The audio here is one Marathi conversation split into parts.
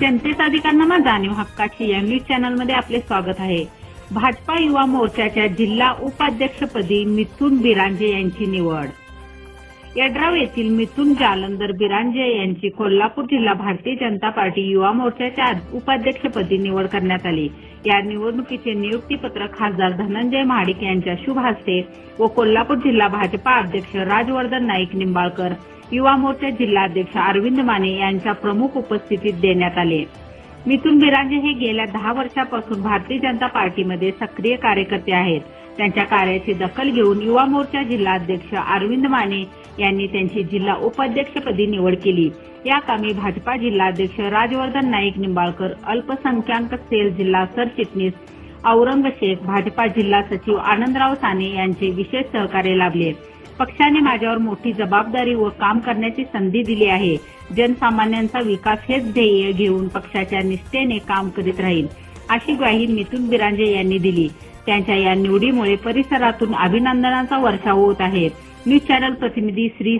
जनतेचा अधिकारनामा जाणीव हक्काची या न्यूज चॅनलमध्ये आपले स्वागत आहे। भाजपा युवा मोर्चाच्या जिल्हा उपाध्यक्षपदी मिथुन बिरांजे यांची निवड। यड्राव येथील मिथुन जालंधर बिरांजे यांची कोल्हापूर जिल्हा भारतीय जनता पार्टी युवा मोर्चाच्या उपाध्यक्षपदी निवड करण्यात आली। या निवडणुकीचे नियुक्तीपत्र खासदार धनंजय महाडिक यांच्या शुभ हस्ते व कोल्हापूर जिल्हा भाजपा अध्यक्ष राजवर्धन नाईक निंबाळकर, युवा मोर्चा जिल्हाध्यक्ष अरविंद माने यांच्या प्रमुख उपस्थितीत देण्यात आले। मिथुन बिरांजे हे गेल्या 10 वर्षांपासून भारतीय जनता पार्टीमध्ये सक्रिय कार्यकर्ते आहेत। त्यांच्या कार्याची दखल घेऊन युवा मोर्चा जिल्हाध्यक्ष अरविंद माने यांनी त्यांची जिल्हा उपाध्यक्षपदी निवड केली। या कामी भाजपा जिल्हाध्यक्ष राजवर्धन नाईक निंबाळकर, अल्पसंख्याक सेल जिल्हा सरचिटणीस औरंग शेख, भाजपा जिल्हा सचिव आनंदराव साने यांचे विशेष सहकार्य लाभले। पक्षाने माझ्यावर मोठी जबाबदारी व काम करण्याची संधी दिली आहे। जनसामान्यांचा विकास हेच ध्येय घेऊन पक्षाच्या निष्ठेने काम करीत राहील, अशी ग्वाही मिथुन बिरांजे यांनी दिली। त्यांच्या या निवडीमुळे परिसरातून अभिनंदनाचा वर्षाव होत आहे। न्यूज चॅनल प्रतिनिधी श्री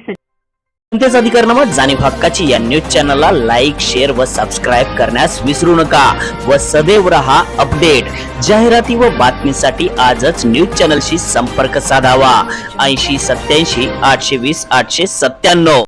जनतेचा अधिकारनामा जाणीव हक्काची या न्यूज चॅनलला लाईक, शेअर व सबस्क्राईब करण्यास विसरू नका व सदैव रहा अपडेट। जाहिराती व बातमीसाठी आजच न्यूज चॅनलशी संपर्क साधावा। 80 87 820 897।